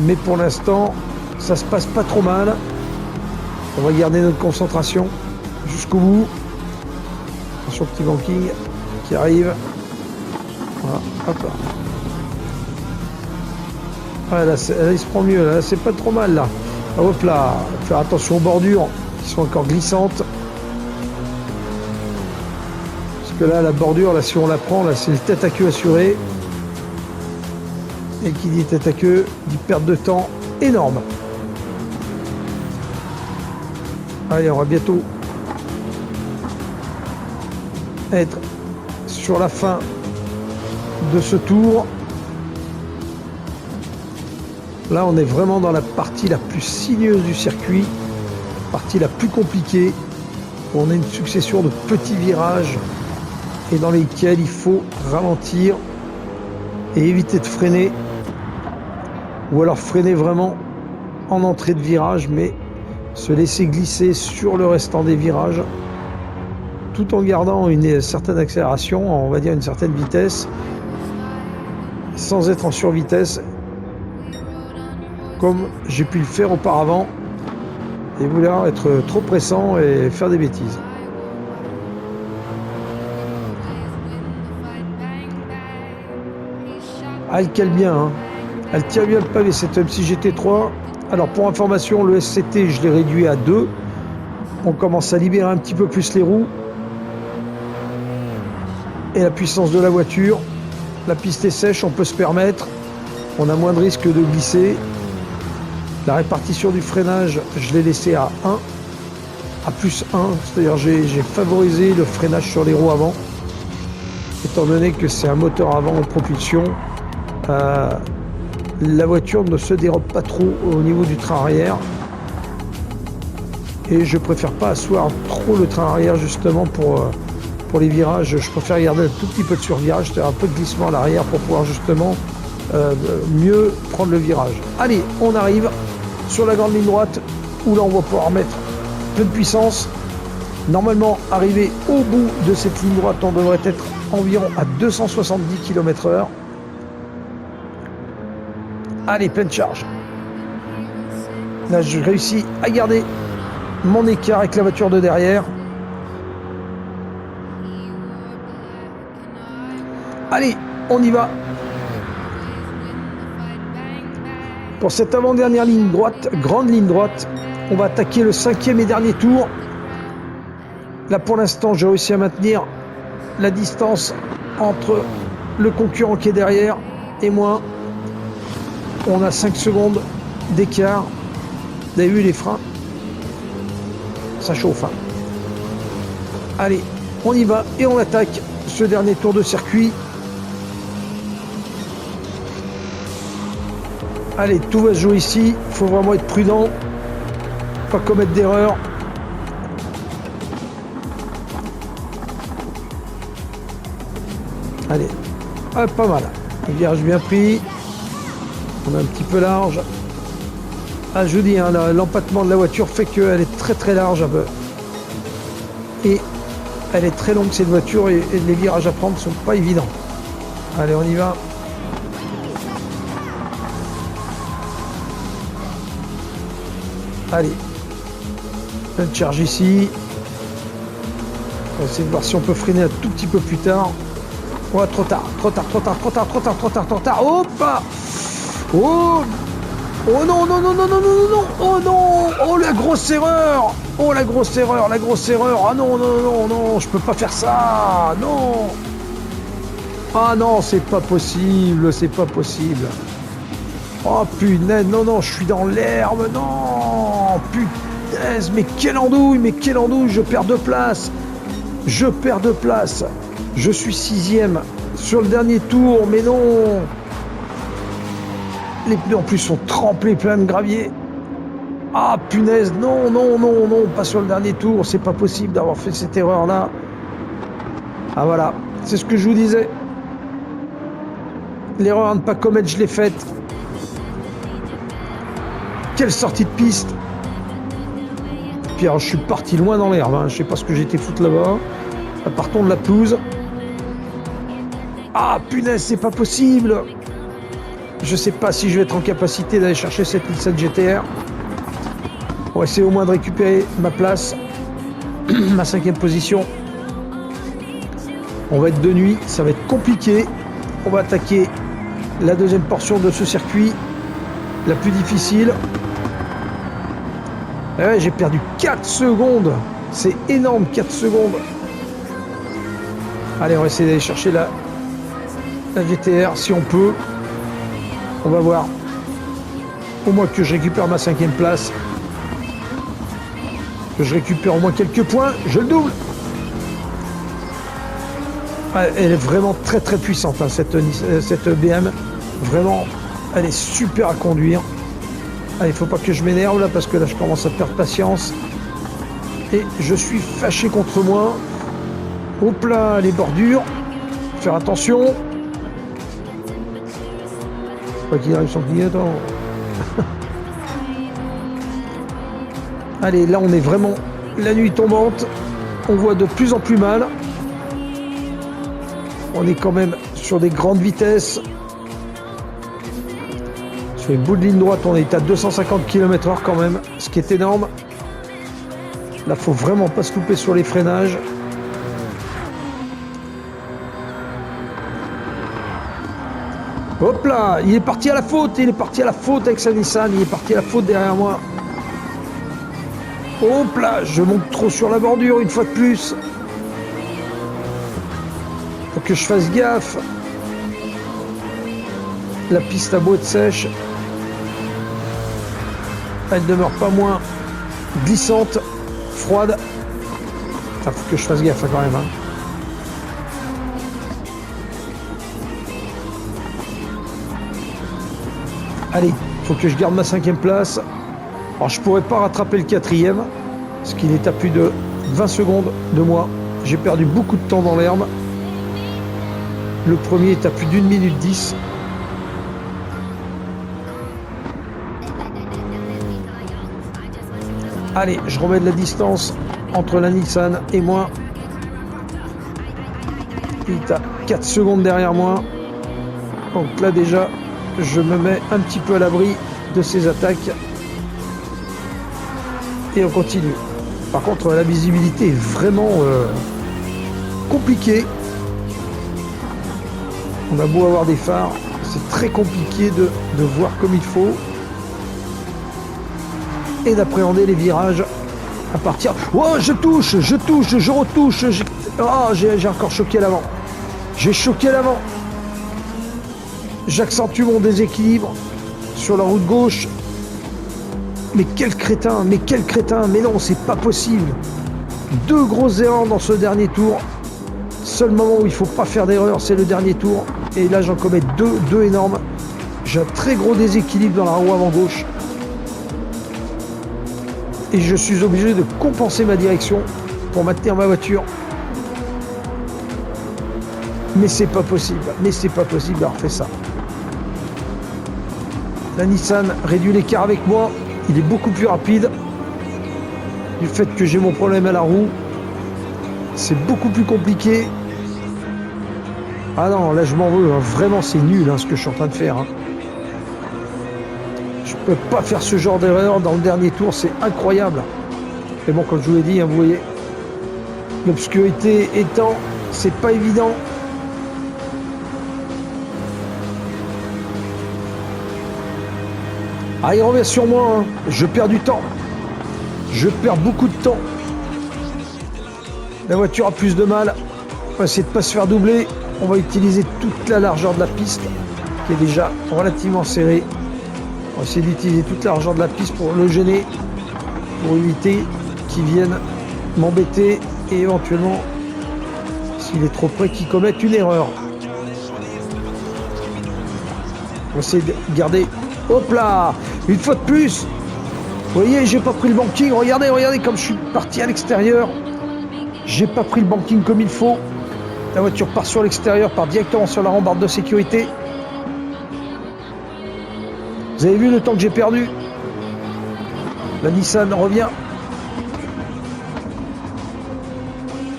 Mais pour l'instant, ça se passe pas trop mal. On va garder notre concentration jusqu'au bout. Attention, petit banking qui arrive. Voilà, hop. Ah, là, il se prend mieux, là, c'est pas trop mal là. Ah, hop là, faire attention aux bordures qui sont encore glissantes. Parce que là, la bordure, là, si on la prend, là, c'est le tête à queue assuré. Et qui dit tête à queue, dit perte de temps énorme. Allez, on va bientôt être sur la fin de ce tour. Là, on est vraiment dans la partie la plus sinueuse du circuit, la partie la plus compliquée, où on a une succession de petits virages et dans lesquels il faut ralentir et éviter de freiner, ou alors freiner vraiment en entrée de virage, mais se laisser glisser sur le restant des virages, tout en gardant une certaine accélération, on va dire une certaine vitesse, sans être en survitesse, comme j'ai pu le faire auparavant, et vouloir être trop pressant et faire des bêtises. Ah, elle cale bien, hein. Elle tire bien le pavé cette MC GT3. Alors pour information, le SCT, je l'ai réduit à 2. On commence à libérer un petit peu plus les roues. Et la puissance de la voiture. La piste est sèche, on peut se permettre. On a moins de risque de glisser. La répartition du freinage, je l'ai laissé à 1. À plus 1. C'est-à-dire j'ai favorisé le freinage sur les roues avant. Étant donné que c'est un moteur avant en propulsion. La voiture ne se dérobe pas trop au niveau du train arrière et je préfère pas asseoir trop le train arrière justement pour les virages. Je préfère garder un tout petit peu de survirage, c'est-à-dire un peu de glissement à l'arrière pour pouvoir justement mieux prendre le virage. Allez, on arrive sur la grande ligne droite où là on va pouvoir mettre pleine puissance. Normalement, arrivé au bout de cette ligne droite, on devrait être environ à 270 km/h. Allez, pleine charge. Là, je réussis à garder mon écart avec la voiture de derrière. Allez, on y va. Pour cette avant-dernière ligne droite, grande ligne droite, on va attaquer le 5e et dernier tour. Là, pour l'instant, j'ai réussi à maintenir la distance entre le concurrent qui est derrière et moi. On a 5 secondes d'écart. Vous avez vu les freins? Ça chauffe. Hein. Allez, on y va et on attaque ce dernier tour de circuit. Allez, tout va se jouer ici. Il faut vraiment être prudent. Pas commettre d'erreur. Allez, ah, pas mal. Le virage bien pris. On est un petit peu large. Ah, je vous dis, hein, l'empattement de la voiture fait qu'elle est très très large un peu. Et elle est très longue cette voiture et les virages à prendre ne sont pas évidents. Allez, on y va. Allez. Une charge ici. On va essayer de voir si on peut freiner un tout petit peu plus tard. Oh, trop tard, trop tard, trop tard, trop tard, trop tard, trop tard, trop tard. Hop! Oh! Oh non, non, non, non, non, non, non, non. Oh non. Oh la grosse erreur. Oh la grosse erreur, la grosse erreur. Ah non, non, non, non, je peux pas faire ça. Non. Ah non, c'est pas possible, c'est pas possible. Oh punaise, non, non, je suis dans l'herbe, non. Punaise, mais quelle andouille, je perds de place. Je perds de place. Je suis 6e sur le dernier tour, mais non. Les pneus en plus sont trempés plein de gravier. Ah punaise, non, non, non, non, pas sur le dernier tour. C'est pas possible d'avoir fait cette erreur-là. Ah voilà, c'est ce que je vous disais. L'erreur à ne pas commettre, je l'ai faite. Quelle sortie de piste. Puis alors, je suis parti loin dans l'herbe, hein. Je sais pas ce que j'étais foutre là-bas. Partons de la pelouse. Ah punaise, c'est pas possible. Je sais pas si je vais être en capacité d'aller chercher cette Nissan GT-R. On va essayer au moins de récupérer ma place. Ma 5e position. On va être de nuit, ça va être compliqué. On va attaquer la deuxième portion de ce circuit, la plus difficile. Ouais, j'ai perdu 4 secondes. C'est énorme, 4 secondes. Allez, on va essayer d'aller chercher la GT-R si on peut. On va voir. Au moins que je récupère ma 5e place. Que je récupère au moins quelques points. Je le double. Elle est vraiment très très puissante, hein, cette BM. Vraiment, elle est super à conduire. Allez, faut pas que je m'énerve là, parce que là je commence à perdre patience. Et je suis fâché contre moi. Hop là, les bordures. Faire attention. Pas qu'il arrive sans clignotant. Allez, là on est vraiment la nuit tombante. On voit de plus en plus mal. On est quand même sur des grandes vitesses. Sur les bouts de ligne droite, on est à 250 km/h quand même, ce qui est énorme. Là, faut vraiment pas se louper sur les freinages. Hop là, il est parti à la faute, avec sa Nissan, il est parti à la faute derrière moi. Hop là, je monte trop sur la bordure une fois de plus. Faut que je fasse gaffe. La piste a beau être sèche, elle demeure pas moins glissante, froide. Enfin, faut que je fasse gaffe quand même, hein. Allez, faut que je garde ma 5e place. Alors je pourrais pas rattraper le 4e, parce qu'il est à plus de 20 secondes de moi. J'ai perdu beaucoup de temps dans l'herbe. Le premier est à plus d'1 minute 10. Allez, je remets de la distance entre la Nissan et moi. Il est à 4 secondes derrière moi. Donc là déjà, je me mets un petit peu à l'abri de ces attaques. Et on continue. Par contre, la visibilité est vraiment compliquée. On a beau avoir des phares, c'est très compliqué de voir comme il faut. Et d'appréhender les virages à partir... Oh, je touche, je retouche. Oh, j'ai encore choqué l'avant. J'ai choqué l'avant. J'accentue mon déséquilibre sur la route gauche. Mais quel crétin, mais non, c'est pas possible. 2 grosses erreurs dans ce dernier tour. Seul moment où il faut pas faire d'erreur, c'est le dernier tour. Et là, j'en commets deux énormes. J'ai un très gros déséquilibre dans la roue avant gauche. Et je suis obligé de compenser ma direction pour maintenir ma voiture. Mais c'est pas possible d'avoir fait ça. La Nissan réduit l'écart avec moi. Il est beaucoup plus rapide. Du fait que j'ai mon problème à la roue, c'est beaucoup plus compliqué. Ah non, là je m'en veux, hein. Vraiment c'est nul, hein, ce que je suis en train de faire, hein. Je peux pas faire ce genre d'erreur dans le dernier tour, c'est incroyable. Mais bon, comme je vous l'ai dit, hein, vous voyez, l'obscurité étant, c'est pas évident. Ah, il revient sur moi, hein. Je perds du temps. Je perds beaucoup de temps. La voiture a plus de mal. On va essayer de ne pas se faire doubler. On va utiliser toute la largeur de la piste, qui est déjà relativement serrée. On va essayer d'utiliser toute la largeur de la piste pour le gêner, pour éviter qu'il vienne m'embêter et éventuellement, s'il est trop près, qu'il commette une erreur. On va essayer de garder. Hop là! Une fois de plus! Vous voyez, j'ai pas pris le banking. Regardez, regardez comme je suis parti à l'extérieur. J'ai pas pris le banking comme il faut. La voiture part sur l'extérieur, part directement sur la rambarde de sécurité. Vous avez vu le temps que j'ai perdu? La Nissan revient.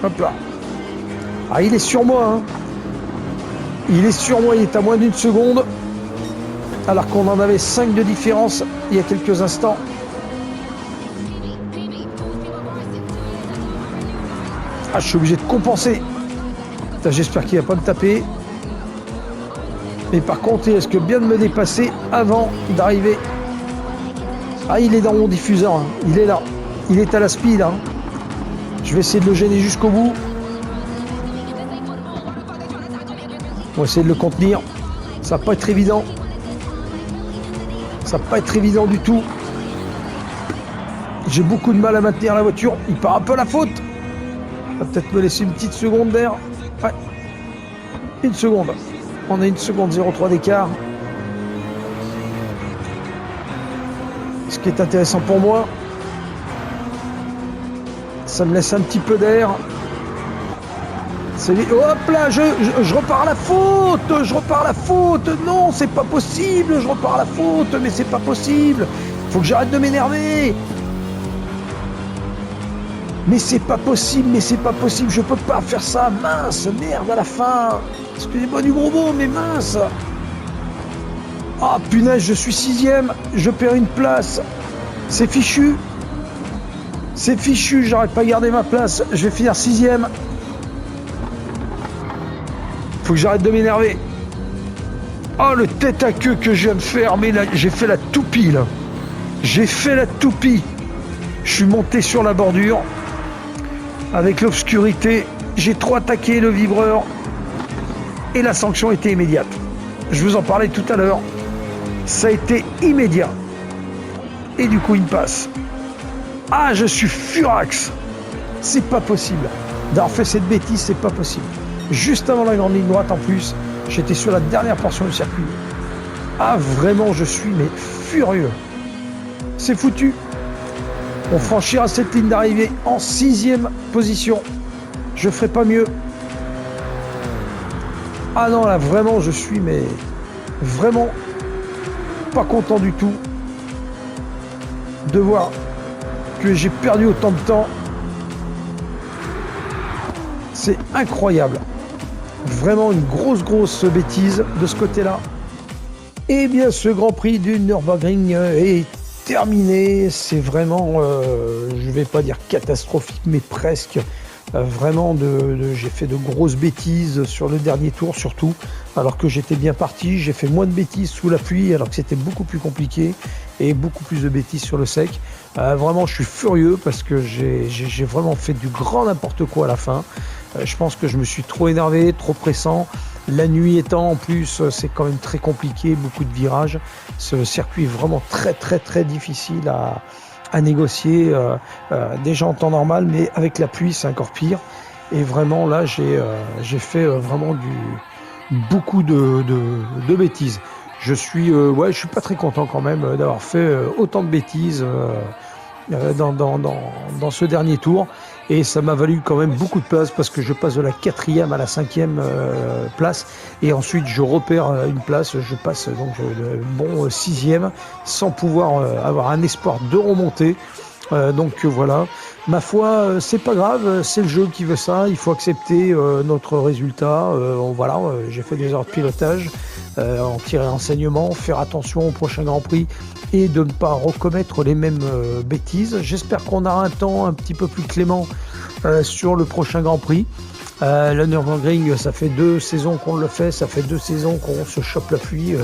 Hop là. Ah, il est sur moi, hein. Il est sur moi, il est à moins d'une seconde. Alors qu'on en avait 5 de différence il y a quelques instants. Ah, je suis obligé de compenser. J'espère qu'il ne va pas me taper. Mais par contre, il risque bien de me dépasser avant d'arriver. Ah, il est dans mon diffuseur, hein. Il est là. Il est à la speed, hein. Je vais essayer de le gêner jusqu'au bout. On va essayer de le contenir. Ça va pas être évident. Ça va pas être évident du tout. J'ai beaucoup de mal à maintenir la voiture. Il part un peu à la faute. On va peut-être me laisser une petite seconde d'air. Ouais. Une seconde. On a une seconde 0,3 d'écart. Ce qui est intéressant pour moi, ça me laisse un petit peu d'air. Hop là, je repars à la faute. Je repars à la faute. Non, c'est pas possible. Je repars à la faute, mais c'est pas possible. Faut que j'arrête de m'énerver. Mais c'est pas possible, mais c'est pas possible. Je peux pas faire ça. Mince, merde à la fin. Excusez-moi du gros mot, mais mince. Ah punaise, je suis 6ème. Je perds une place. C'est fichu. C'est fichu, j'arrête pas à garder ma place. Je vais finir 6ème. Faut que j'arrête de m'énerver. Oh, le tête à queue que je viens de faire. Mais là, j'ai fait la toupie, là. J'ai fait la toupie. Je suis monté sur la bordure. Avec l'obscurité, j'ai trop attaqué le vibreur. Et la sanction était immédiate. Je vous en parlais tout à l'heure. Ça a été immédiat. Et du coup, il me passe. Ah, je suis furax. C'est pas possible. D'avoir fait cette bêtise, c'est pas possible. Juste avant la grande ligne droite en plus, j'étais sur la dernière portion du circuit. Ah, vraiment, je suis mais furieux. C'est foutu. On franchira cette ligne d'arrivée en 6ème position. Je ferai pas mieux. Ah non, là, vraiment, je suis mais vraiment pas content du tout de voir que j'ai perdu autant de temps. C'est incroyable. Vraiment une grosse bêtise de ce côté-là. Eh bien, ce Grand Prix du Nürburgring est terminé. C'est vraiment, je vais pas dire catastrophique, mais presque. Vraiment, j'ai fait de grosses bêtises sur le dernier tour, surtout. Alors que j'étais bien parti, j'ai fait moins de bêtises sous la pluie, alors que c'était beaucoup plus compliqué. Et beaucoup plus de bêtises sur le sec. Vraiment, je suis furieux parce que j'ai vraiment fait du grand n'importe quoi à la fin. Je pense que je me suis trop énervé, trop pressant. La nuit étant en plus, c'est quand même très compliqué, beaucoup de virages. Ce circuit est vraiment très difficile à négocier. Déjà en temps normal, mais avec la pluie, c'est encore pire. Et vraiment, là, j'ai fait vraiment beaucoup de bêtises. Je suis pas très content quand même d'avoir fait autant de bêtises dans ce dernier tour. Et ça m'a valu quand même beaucoup de place parce que je passe de la 4e à la 5e place. Et ensuite, je repère une place. Je passe donc le bon 6e sans pouvoir avoir un espoir de remonter. Donc voilà, ma foi, c'est pas grave, c'est le jeu qui veut ça, il faut accepter notre résultat. Voilà, j'ai fait des erreurs de pilotage, en tirer enseignement, faire attention au prochain Grand Prix et de ne pas recommettre les mêmes bêtises. J'espère qu'on aura un temps un petit peu plus clément sur le prochain Grand Prix. Le Nürburgring, ça fait 2 saisons qu'on le fait, ça fait 2 saisons qu'on se chope la pluie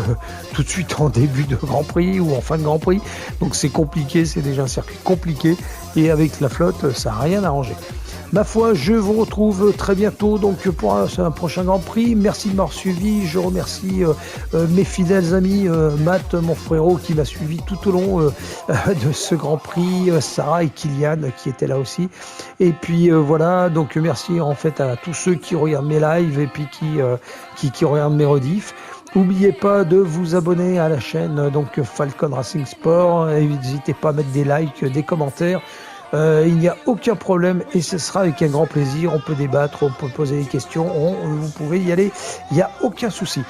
tout de suite en début de Grand Prix ou en fin de Grand Prix. Donc c'est compliqué, c'est déjà un circuit compliqué et avec la flotte, ça n'a rien arrangé. Ma foi, je vous retrouve très bientôt donc pour un prochain Grand Prix. Merci de m'avoir suivi. Je remercie mes fidèles amis, Matt, mon frérot, qui m'a suivi tout au long de ce Grand Prix, Sarah et Kylian qui étaient là aussi. Et puis voilà, donc merci en fait à tous ceux qui regardent mes lives et puis qui regardent mes rediffs. N'oubliez pas de vous abonner à la chaîne donc Falcon Racing Sport. N'hésitez pas à mettre des likes, des commentaires. Il n'y a aucun problème et ce sera avec un grand plaisir. On peut débattre, on peut poser des questions, vous pouvez y aller, il n'y a aucun souci.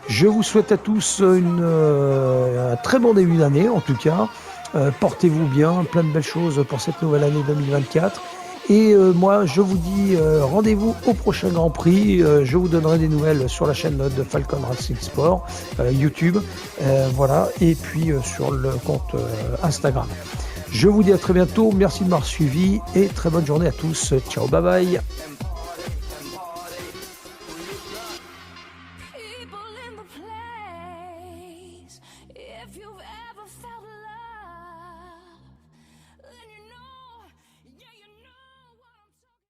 Je vous souhaite à tous un très bon début d'année en tout cas. Portez-vous bien, plein de belles choses pour cette nouvelle année 2024. Et moi, je vous dis rendez-vous au prochain Grand Prix. Je vous donnerai des nouvelles sur la chaîne de Falcon Racing Sport, YouTube, voilà, et puis sur le compte Instagram. Je vous dis à très bientôt, merci de m'avoir suivi et très bonne journée à tous. Ciao, bye bye. People in the place, if you've ever felt